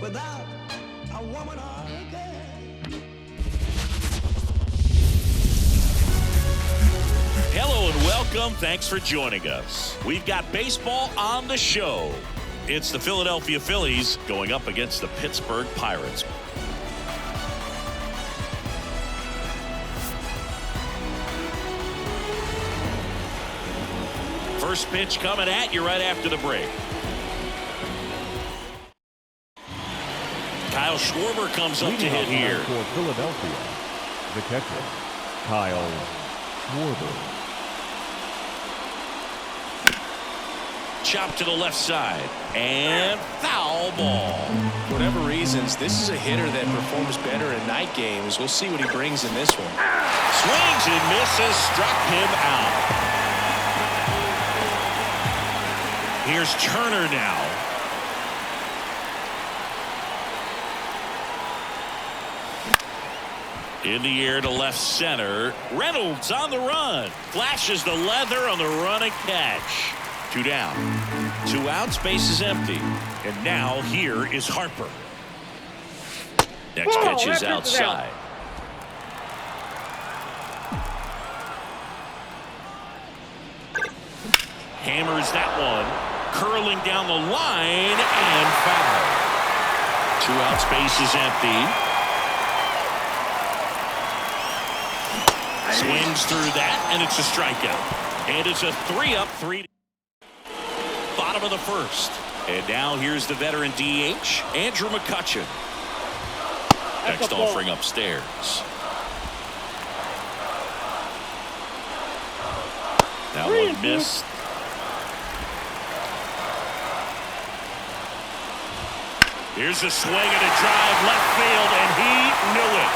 without a woman or a girl. Hello and welcome. Thanks for joining us. We've got baseball on the show. It's the Philadelphia Phillies going up against the Pittsburgh Pirates. First pitch coming at you right after the break. Kyle Schwarber comes up to hit here. For Philadelphia, the catcher, Kyle Schwarber. Chop to the left side and foul ball. For whatever reasons, this is a hitter that performs better in night games. We'll see what he brings in this one. Swings and misses, struck him out. Here's Turner now. In the air to left center. Reynolds on the run. Flashes the leather on the run and catch. 2 down. 2 outs, base is empty. And now here is Harper. Next pitch is outside. Hammers that one. Curling down the line and foul. 2 outs, base is empty. Swings through that, and it's a strikeout. And it's a 3-up, 3. Bottom of the first. And now here's the veteran DH, Andrew McCutchen. Next offering upstairs. That one missed. Here's a swing and a drive left field, and he knew it.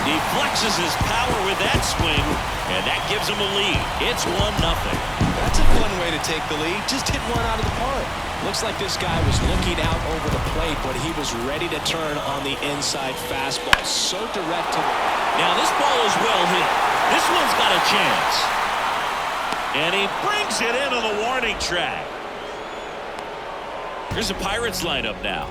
He flexes his power with that swing, and that gives him a lead. It's 1-0. That's a fun way to take the lead. Just hit one out of the park. Looks like this guy was looking out over the plate, but he was ready to turn on the inside fastball. So direct. Now this ball is well hit. This one's got a chance. And he brings it in on the warning track. Here's the Pirates lineup now.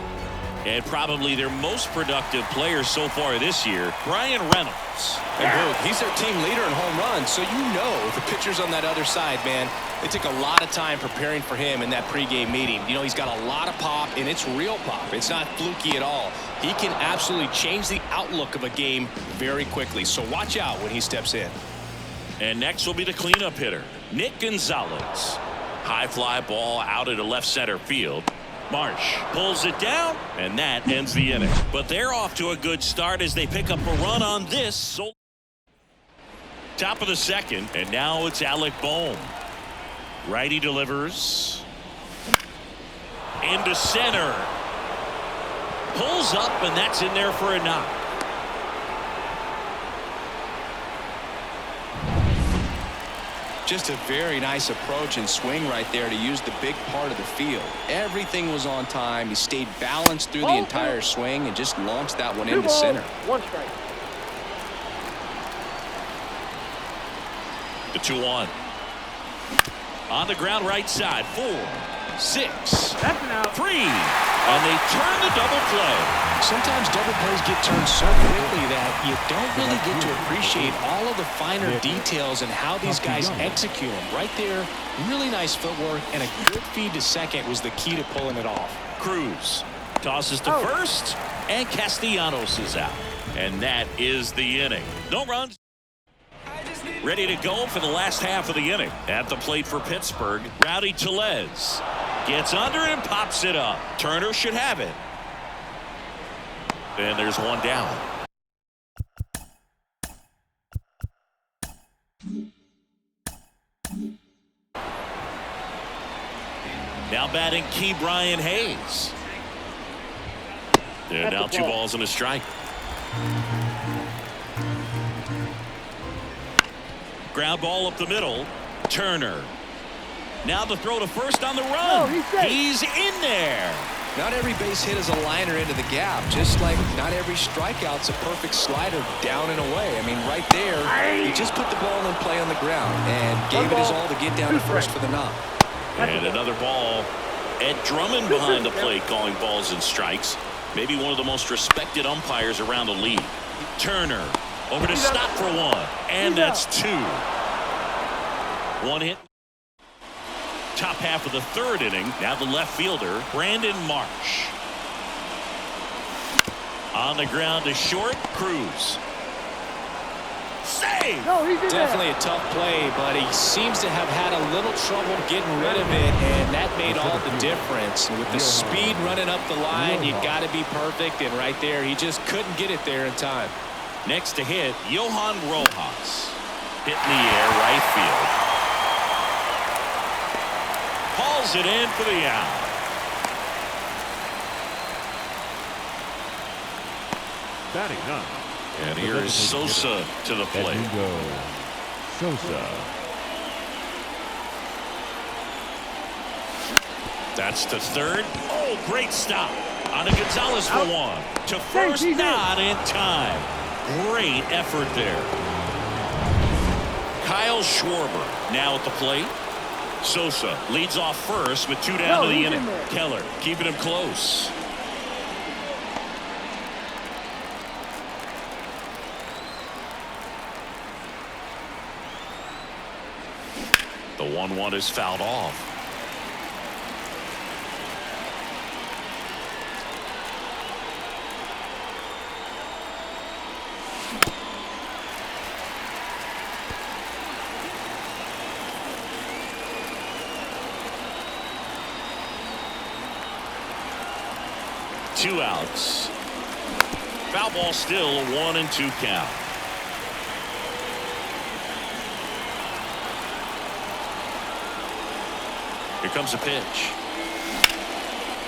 And probably their most productive player so far this year, Brian Reynolds. And Luke, he's their team leader in home runs, so you know the pitchers on that other side, man, they took a lot of time preparing for him in that pregame meeting. You know, he's got a lot of pop, and it's real pop. It's not fluky at all. He can absolutely change the outlook of a game very quickly, so watch out when he steps in. And next will be the cleanup hitter, Nick Gonzalez. High fly ball out into left center field. Marsh pulls it down, and that ends the inning. But they're off to a good start as they pick up a run on this. Top of the second, and now it's Alec Bohm. Righty delivers. Into center. Pulls up, and that's in there for a knock. Just a very nice approach and swing right there to use the big part of the field. Everything was on time. He stayed balanced through the entire swing and just launched that one into center. 1 strike. The 2-1. On the ground right side. 4, 6, That's an out. 3. And they turn the double play. Sometimes double plays get turned so quickly that you don't really get to appreciate all of the finer details and how these guys execute them. Right there, really nice footwork, and a good feed to second was the key to pulling it off. Cruz tosses to first, and Castellanos is out. And that is the inning. No runs. Ready to go for the last half of the inning. At the plate for Pittsburgh, Rowdy Tellez gets under and pops it up. Turner should have it. And there's one down. Now batting Key Brian Hayes. And now 2 balls and a strike. Ground ball up the middle. Turner. Now the throw to first on the run. He's in there. Not every base hit is a liner into the gap, just like not every strikeout's a perfect slider down and away. I mean, right there, he just put the ball in play on the ground and gave it his all to get down to first for the knock. And another ball. Ed Drummond behind the plate calling balls and strikes. Maybe one of the most respected umpires around the league. Turner over to stop for one. And that's two. One hit. Top half of the third inning. Now the left fielder, Brandon Marsh. On the ground to short, Cruz. Save! Definitely a tough play, but he seems to have had a little trouble getting rid of it, and that made all the difference. With the speed running up the line, you got to be perfect, and right there, he just couldn't get it there in time. Next to hit, Johan Rojas. Hit in the air, right field. Hauls it in for the out. Batting up. And here is Sosa to the plate. Sosa. That's to third. Oh, great stop. On to Gonzalez for one. To first, not in time. Great effort there. Kyle Schwarber now at the plate. Sosa leads off first with two down to the inning. Keller keeping him close. The 1-1 is fouled off. Two outs. Foul ball still, a 1-2 count. Here comes a pitch.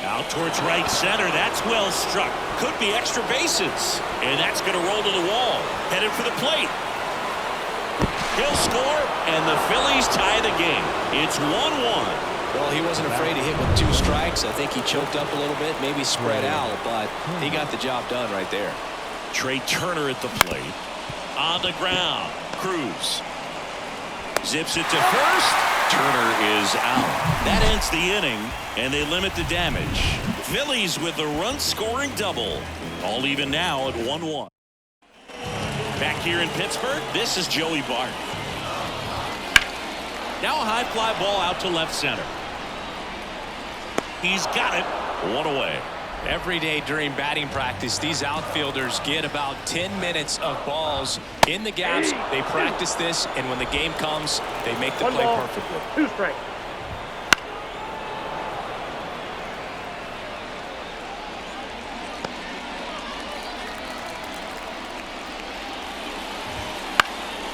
Out towards right center. That's well struck. Could be extra bases. And that's going to roll to the wall. Headed for the plate. He'll score, and the Phillies tie the game. It's 1-1. Well, he wasn't afraid to hit with two strikes. I think he choked up a little bit, maybe spread out, but he got the job done right there. Trey Turner at the plate. On the ground. Cruz. Zips it to first. Turner is out. That ends the inning, and they limit the damage. Phillies with the run-scoring double. All even now at 1-1. Back here in Pittsburgh, this is Joey Bart. Now a high fly ball out to left center. He's got it. One away. Every day during batting practice, these outfielders get about 10 minutes of balls in the gaps. They practice this, and when the game comes, they make the play perfectly. 2 strikes.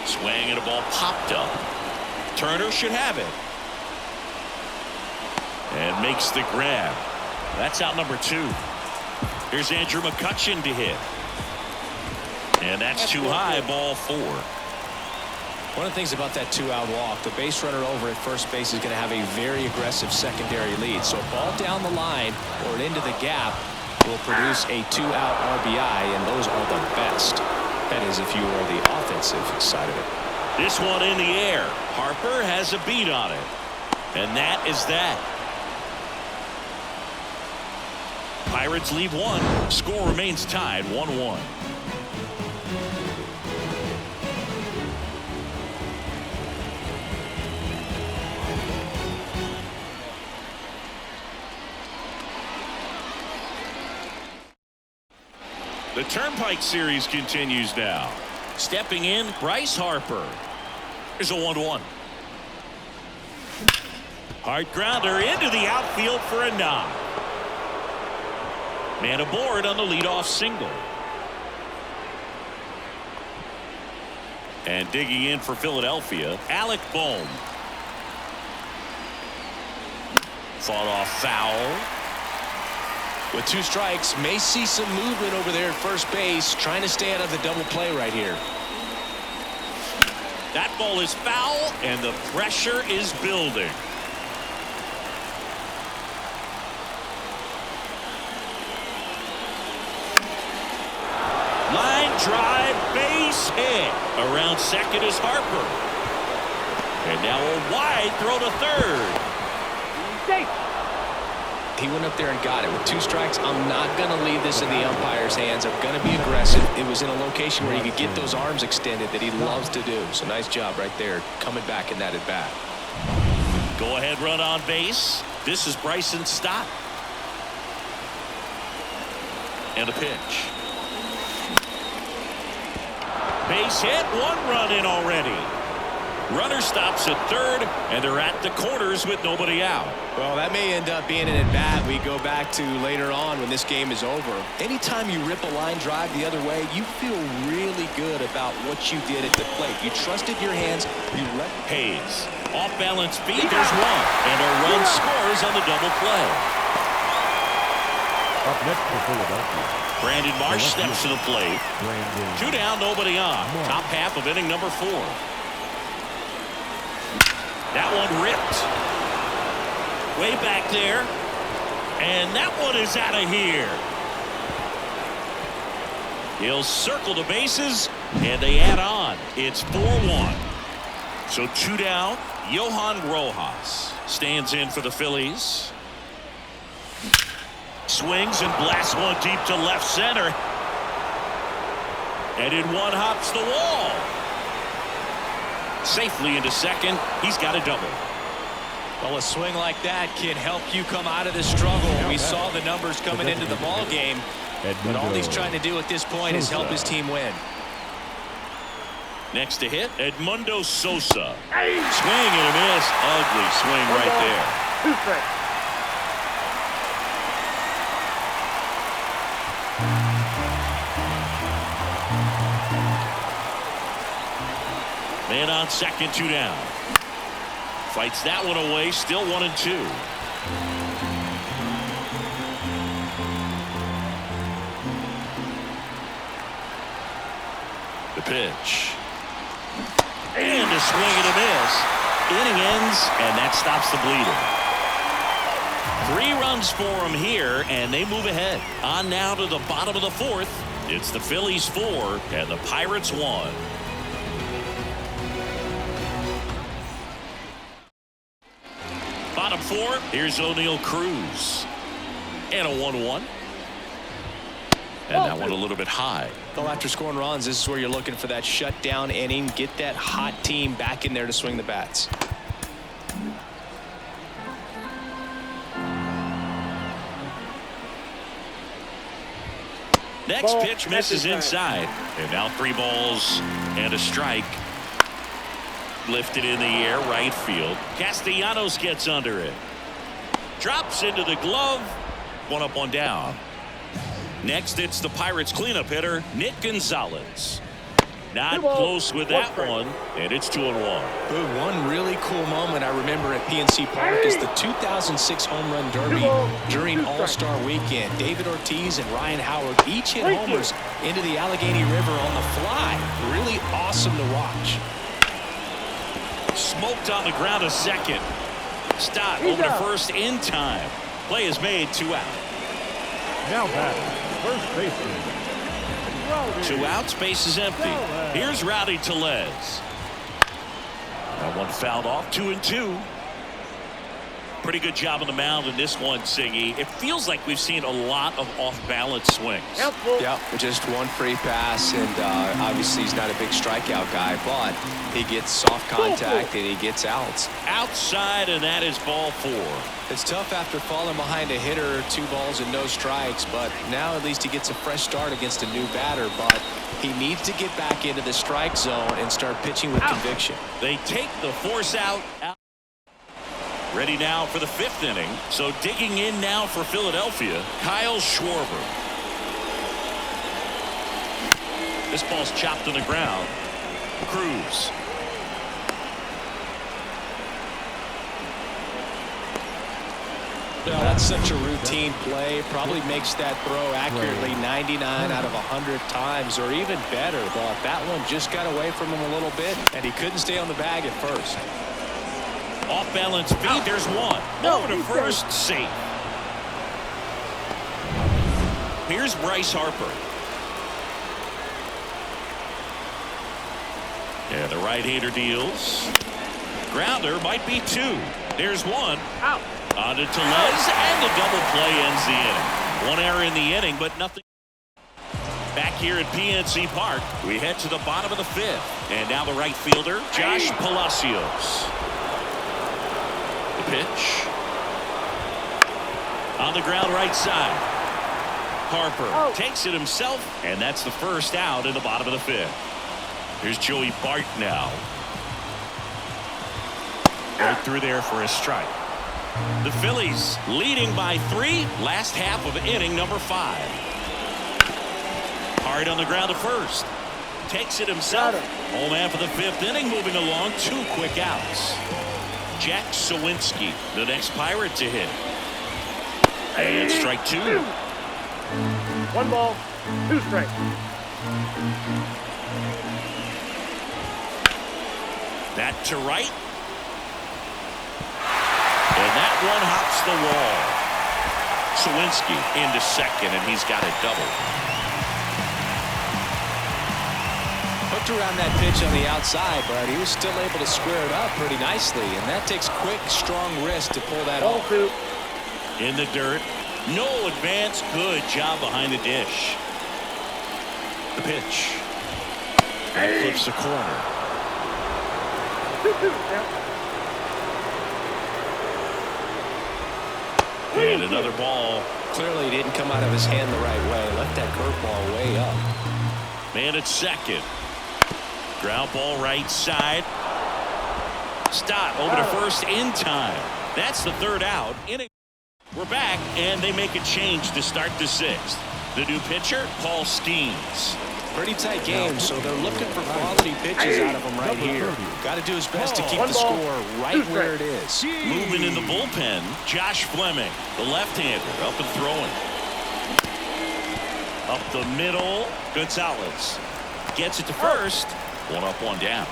Swing and a ball popped up. Turner should have it. And makes the grab. That's out number 2. Here's Andrew McCutchen to hit. And that's too high, ball 4. One of the things about that 2-out walk, the base runner over at first base is going to have a very aggressive secondary lead. So a ball down the line or into the gap will produce a 2-out RBI, and those are the best. That is if you are the offensive side of it. This one in the air. Harper has a beat on it. And that is that. Pirates leave one. Score remains tied 1-1. The Turnpike Series continues now. Stepping in, Bryce Harper. Here's a 1-1. Hard grounder into the outfield for a knock. Man aboard on the leadoff single. And digging in for Philadelphia, Alec Bohm. Fought off foul. With 2 strikes, may see some movement over there at first base, trying to stay out of the double play right here. That ball is foul, and the pressure is building. Line drive, base hit. Around second is Harper. And now a wide throw to third. He went up there and got it with 2 strikes. I'm not going to leave this in the umpire's hands. I'm going to be aggressive. It was in a location where he could get those arms extended that he loves to do. So nice job right there coming back in that at bat. Go ahead run on base. This is Bryson Stott. And a pitch. Base hit, 1 run in already. Runner stops at third, and they're at the corners with nobody out. Well, that may end up being an at-bat we go back to later on when this game is over. Anytime you rip a line drive the other way, you feel really good about what you did at the plate. You trusted your hands. You let Hayes. Off-balance feed, there's 1. And a run scores on the double play. Up next for Philadelphia, Brandon Marsh steps to the plate. 2 down, nobody on. Top half of inning number 4. That one ripped. Way back there. And that one is out of here. He'll circle the bases, and they add on. It's 4-1. So 2 down. Johan Rojas stands in for the Phillies. Swings and blasts one deep to left center. And in one hops the wall. Safely into second. He's got a double. Well, a swing like that can help you come out of the struggle. We saw the numbers coming into the ball game, but all he's trying to do at this point is help his team win. Next to hit, Edmundo Sosa. Swing and a miss. Ugly swing right there. 2 strikes. Man on second, 2 down. Fights that one away, still 1-2. The pitch. And a swing and a miss. Inning ends, and that stops the bleeding. 3 runs for them here, and they move ahead. On now to the bottom of the 4th. It's the Phillies 4 and the Pirates 1. Bottom 4, here's O'Neal Cruz. And a 1-1. And that one a little bit high. Well, after scoring runs, this is where you're looking for that shutdown inning. Get that hot team back in there to swing the bats. Next pitch misses inside. And now 3 balls and a strike. Lifted in the air, right field. Castellanos gets under it. Drops into the glove. 1 up, 1 down. Next, it's the Pirates cleanup hitter, Nick Gonzalez. Not close with that one, and it's 2-1. One really cool moment I remember at PNC Park is the 2006 Home Run Derby during All-Star Weekend. David Ortiz and Ryan Howard each hit homers into the Allegheny River on the fly. Really awesome to watch. Smoked on the ground a second. Stott over to first in time. Play is made, 2 out. now batting, first baseman. 2 outs, base is empty. Here's Rowdy Tellez. That one fouled off, 2-2. Pretty good job on the mound in this one, Singy. It feels like we've seen a lot of off-balance swings. Yeah, just one free pass, and obviously he's not a big strikeout guy, but he gets soft contact and he gets outs. Outside, and that is ball 4. It's tough after falling behind a hitter, 2 balls and no strikes, but now at least he gets a fresh start against a new batter, but he needs to get back into the strike zone and start pitching with conviction. They take the force out. Ready now for the 5th inning. So digging in now for Philadelphia, Kyle Schwarber. This ball's chopped to the ground. Cruz. Well, that's such a routine play. Probably makes that throw accurately 99 out of 100 times or even better. But that one just got away from him a little bit, and he couldn't stay on the bag at first. Off balance feed. There's one. Over to first, safe. Here's Bryce Harper. Yeah, the right-hander deals. Grounder might be 2. There's 1. Out. On to Tellez, and the double play ends the inning. 1 error in the inning, but nothing. Back here at PNC Park, we head to the bottom of the 5th. And now the right fielder, Josh Palacios. The pitch. On the ground right side. Harper takes it himself, and that's the first out in the bottom of the 5th. Here's Joey Bart now. Right through there for a strike. The Phillies leading by 3, last half of inning number 5. Hard on the ground to first. Takes it himself. Home half of the 5th inning, moving along, 2 quick outs. Jack Sawinski, the next Pirate to hit. And strike 2. 1 ball, 2 strikes. That to right. And that one hops the wall. Sawinski into second, and he's got it double. Hooked around that pitch on the outside, but he was still able to square it up pretty nicely, and that takes quick, strong wrist to pull that off. In the dirt. No advance. Good job behind the dish. The pitch. That flips the corner. And another ball. Clearly he didn't come out of his hand the right way. Left that curveball way up. Man at second. Ground ball right side. Stott over to first in time. That's the 3rd out. We're back, and they make a change to start the 6th. The new pitcher, Paul Skeens. Pretty tight game, so they're looking for quality pitches out of him right here. Got to do his best to keep the score right where it is. Moving in the bullpen, Josh Fleming, the left-hander, up and throwing. Up the middle, Gonzalez gets it to first. 1 up, 1 down.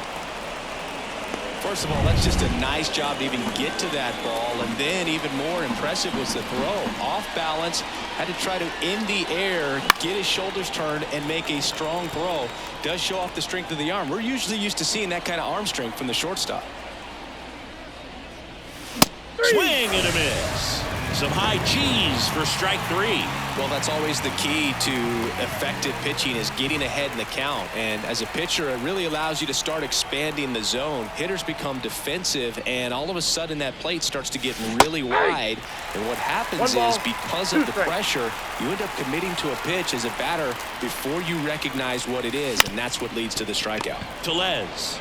First of all, that's just a nice job to even get to that ball, and then even more impressive was the throw. Off balance, had to try to in the air, get his shoulders turned, and make a strong throw. Does show off the strength of the arm. We're usually used to seeing that kind of arm strength from the shortstop. Swing and a miss. Some high cheese for strike 3. Well, that's always the key to effective pitching, is getting ahead in the count. And as a pitcher, it really allows you to start expanding the zone. Hitters become defensive, and all of a sudden that plate starts to get really wide. And what happens is, because of the pressure, you end up committing to a pitch as a batter before you recognize what it is, and that's what leads to the strikeout. Tellez.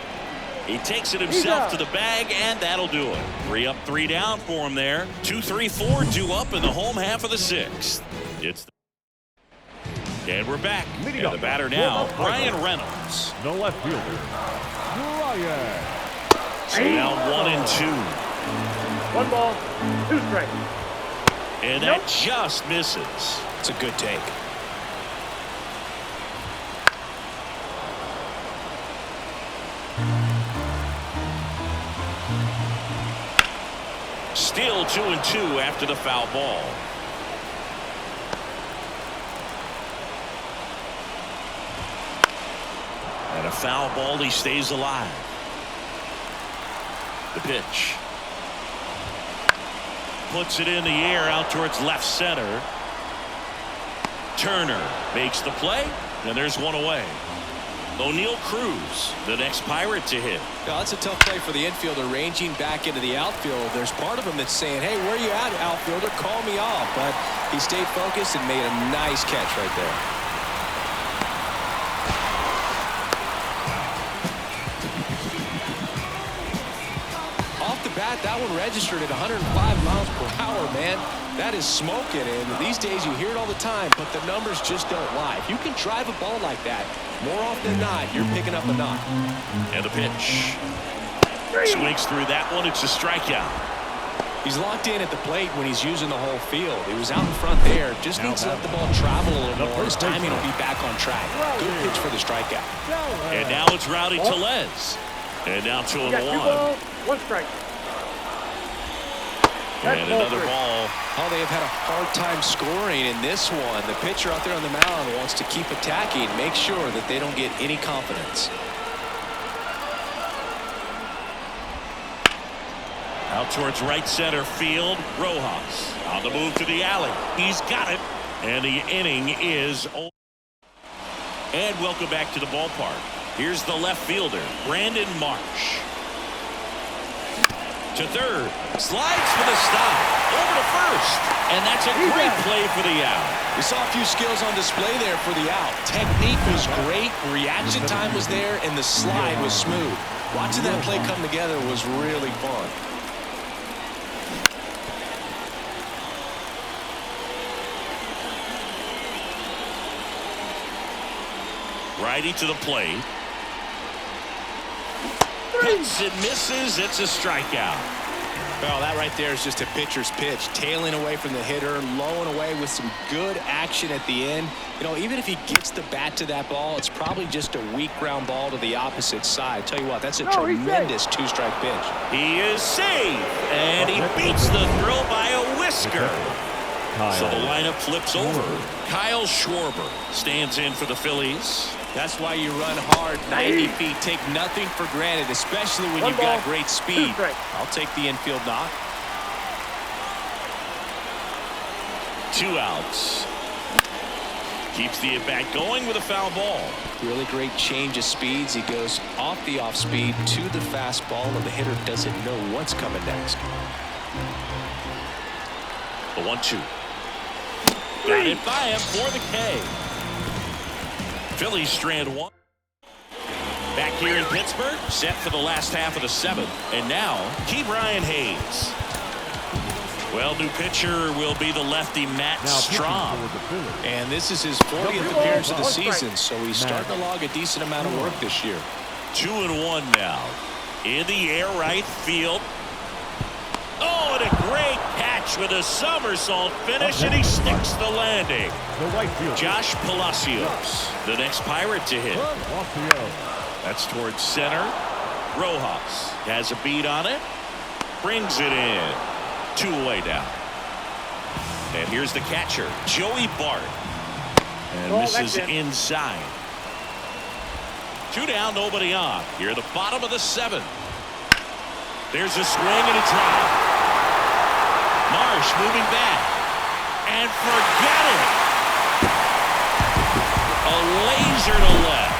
He takes it himself to the bag, and that'll do it. 3 up, 3 down for him there. 2, 3, 4, 2 up in the home half of the 6th. And we're back. And the batter now, Brian Reynolds. No left fielder. Brian. So now 1 and 2. 1 ball, 2 strikes. And that just misses. It's a good take. Still 2 and 2 after the foul ball. And a foul ball, he stays alive. The pitch. Puts it in the air out towards left center. Turner makes the play, and there's 1 away. O'Neal Cruz, the next Pirate to hit. Now, that's a tough play for the infielder, ranging back into the outfield. There's part of him that's saying, hey, where you at, outfielder? Call me off. But he stayed focused and made a nice catch right there. Off the bat, that one registered at 105 miles per hour, man. That is smoking, and these days you hear it all the time, but the numbers just don't lie. If you can drive a ball like that, more often than not, you're picking up a knock. And the pitch. Swings through that one. It's a strikeout. He's locked in at the plate when he's using the whole field. He was out in front there. Just needs to let the ball travel a little more. His timing will be back on track. Good pitch for the strikeout. And now it's Rowdy Tellez. And now 2 and 1. 1 strike. And another ball. Oh, they have had a hard time scoring in this one. The pitcher out there on the mound wants to keep attacking, make sure that they don't get any confidence. Out towards right center field. Rojas on the move to the alley. He's got it. And the inning is over. And welcome back to the ballpark. Here's the left fielder, Brandon Marsh. To third. Slides for the stop. Over to first. And that's a great play for the out. We saw a few skills on display there for the out. Technique was great. Reaction time was there. And the slide was smooth. Watching that play come together was really fun. Righty to the plate. Hits and misses. It's a strikeout. Well, that right there is just a pitcher's pitch. Tailing away from the hitter, lowing away with some good action at the end. You know, even if he gets the bat to that ball, it's probably just a weak ground ball to the opposite side. Tell you what, that's a tremendous two-strike pitch. He is safe, and he beats the throw by a whisker. So the lineup flips over. Kyle Schwarber stands in for the Phillies. That's why you run hard 90 feet. Take nothing for granted, especially when you've got great speed. I'll take the infield knock. 2 outs. Keeps the at-bat going with a foul ball. Really great change of speeds. He goes off the off-speed to the fastball, and the hitter doesn't know what's coming next. The 1-2. Got it by him for the K. Phillies strand 1. Back here in Pittsburgh, set for the last half of the 7th. And now, Ke'Bryan Hayes. Well, new pitcher will be the lefty Matt Strahm. And this is his 40th appearance of the season, so he's starting to log a decent amount of work this year. 2-1 now. In the air, right field. Oh, and a great catch with a somersault finish, and he sticks the landing. Josh Palacios, the next Pirate to hit. That's towards center. Rojas has a beat on it. Brings it in. 2 away now. And here's the catcher, Joey Bart. And misses inside. 2 down, nobody on. Here at the bottom of the 7th. There's a swing and a drop. Marsh moving back. And forget it. A laser to left.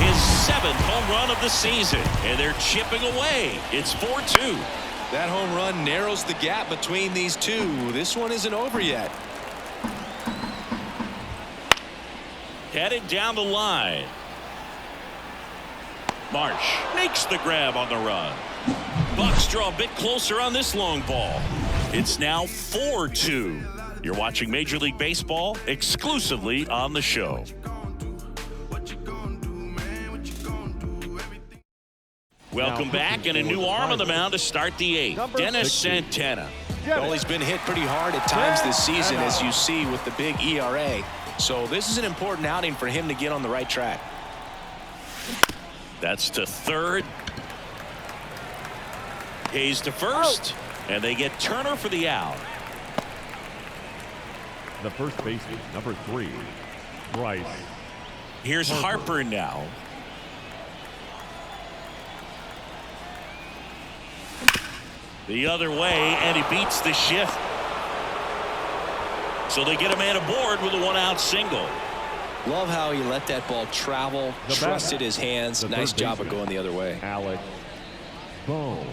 His 7th home run of the season. And they're chipping away. It's 4-2. That home run narrows the gap between these two. This one isn't over yet. Headed down the line. Marsh makes the grab on the run. Bucks draw a bit closer on this long ball. It's now 4-2. You're watching Major League Baseball exclusively on the show. Welcome back, and a new arm on the mound to start the 8th. Dennis Santana. Well, he's been hit pretty hard at times this season, as you see with the big ERA. So this is an important outing for him to get on the right track. That's to third. Hayes to first. And they get Turner for the out. The first baseman, number 3, Bryce. Here's Harper now. The other way, and he beats the shift. So they get a man aboard with a 1-out single. Love how he let that ball travel, trusted his hands. Nice job of going the other way. Alec Bohm.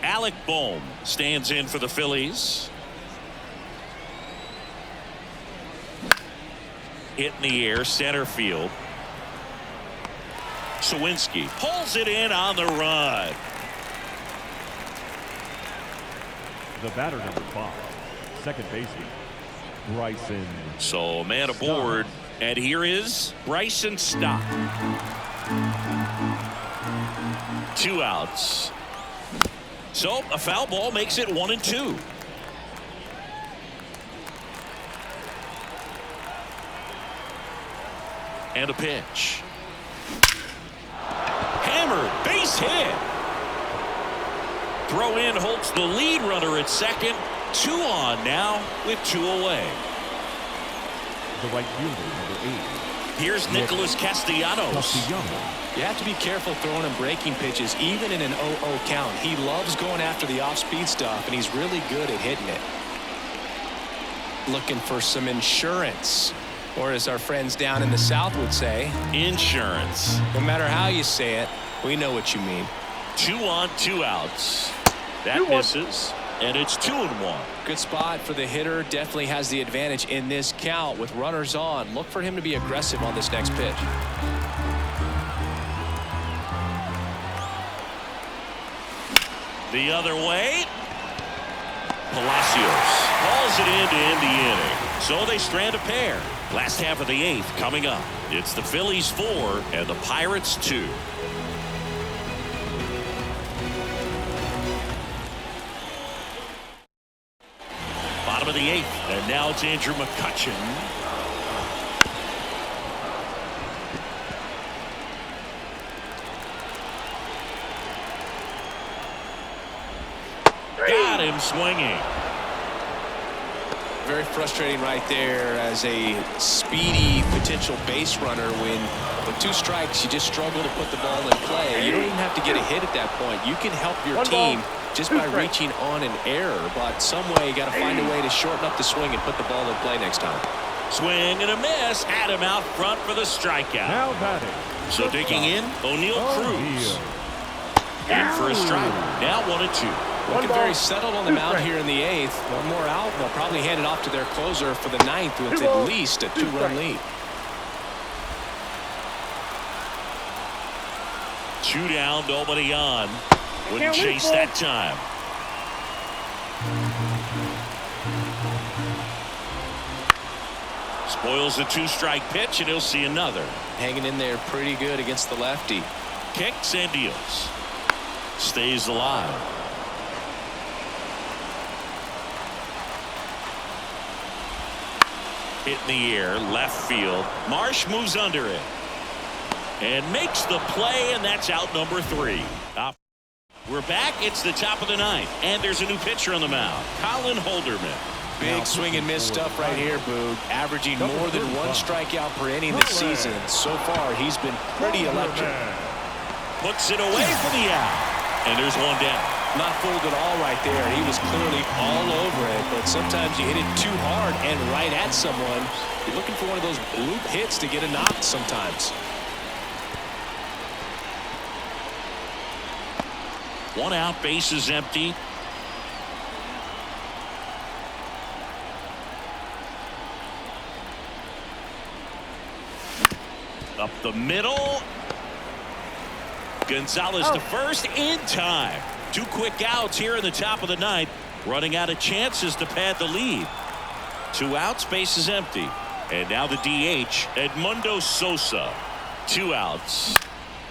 Alec Bohm stands in for the Phillies. Hit in the air, center field. Sawinski pulls it in on the run. The batter, number 5, second baseman, Bryson. So man aboard, and here is Bryson Stott. 2 outs. So a foul ball makes it 1-2. And a pitch. Hammered, base hit. Throw in holds the lead runner at second. 2 on now with 2 away. The right fielder, number 8. Here's Nicholas Castellanos. You have to be careful throwing him breaking pitches, even in an 0-0 count. He loves going after the off-speed stuff, and he's really good at hitting it. Looking for some insurance, or as our friends down in the South would say, insurance. No matter how you say it, we know what you mean. 2 on, 2 outs. That misses, and it's 2-1. Good spot for the hitter. Definitely has the advantage in this count with runners on. Look for him to be aggressive on this next pitch. The other way. Palacios calls it in to end the inning. So they strand a pair. Last half of the 8th coming up. It's the Phillies 4 and the Pirates 2. Bottom of the 8th, and now it's Andrew McCutchen. Got him swinging. Very frustrating right there as a speedy potential base runner when with 2 strikes you just struggle to put the ball in play. You don't even have to get a hit at that point. You can help your team just by reaching on an error, but some way you got to find a way to shorten up the swing and put the ball in play next time. Swing and a miss. Adam out front for the strikeout. Now batting. So digging in, O'Neal Cruz. In for a strike. Now 1-2. Looking very settled on the mound here in the 8th. One more out. They'll probably hand it off to their closer for the 9th with at least a 2-run lead. 2 down, nobody on. Wouldn't chase that time. Spoils the 2-strike pitch, and he'll see another. Hanging in there pretty good against the lefty. Kicks and deals. Stays alive. Hit in the air, left field. Marsh moves under it and makes the play, and that's out number 3. We're back. It's the top of the 9th, and there's a new pitcher on the mound, Colin Holderman. Big swing and miss stuff right here, Boog. Averaging more than 1 strikeout per inning this season. So far, he's been pretty electric. Puts it away for the out, and there's 1 down. Not fooled at all right there. He was clearly all over it, but sometimes you hit it too hard and right at someone. You're looking for one of those loop hits to get a knock sometimes. 1 out, base is empty. Up the middle. Gonzalez to first in time. 2 quick outs here in the top of the 9th. Running out of chances to pad the lead. 2 outs, base is empty. And now the DH, Edmundo Sosa. 2 outs.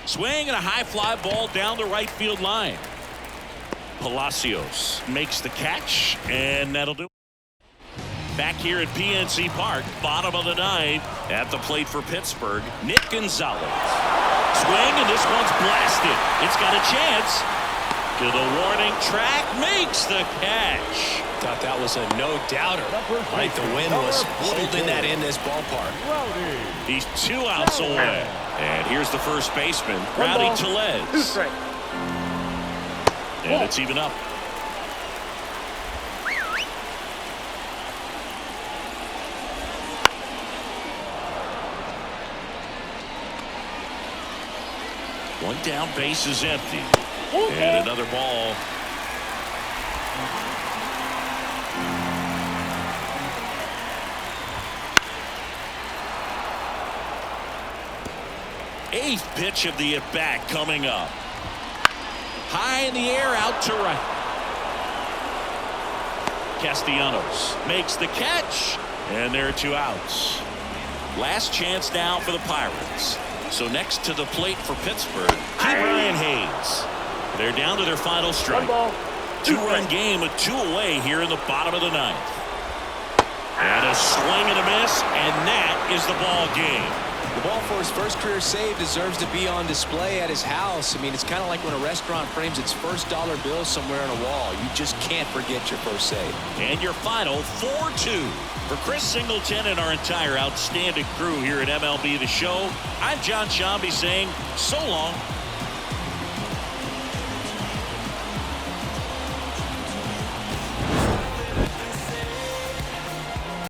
Swing and a high fly ball down the right field line. Palacios makes the catch, and that'll do it. Back here at PNC Park, bottom of the 9th, at the plate for Pittsburgh, Nick Gonzalez. Swing, and this one's blasted. It's got a chance. To the warning track, makes the catch. Thought that was a no-doubter. Like the wind was holding that in this ballpark. He's 2 outs away. And here's the first baseman, Rowdy Tellez. And it's even up. One down, base is empty. And another ball. Eighth pitch of the at-bat coming up. High in the air, out to right. Castellanos makes the catch, and there are 2 outs. Last chance now for the Pirates. So next to the plate for Pittsburgh, Ryan Hayes. They're down to their final strike. 2-run game with 2 away here in the bottom of the 9th. And a swing and a miss, and that is the ball game. The ball for his first career save deserves to be on display at his house. I mean, it's kind of like when a restaurant frames its first dollar bill somewhere on a wall. You just can't forget your first save. And your final 4-2. For Chris Singleton and our entire outstanding crew here at MLB The Show, I'm John Shambi saying so long.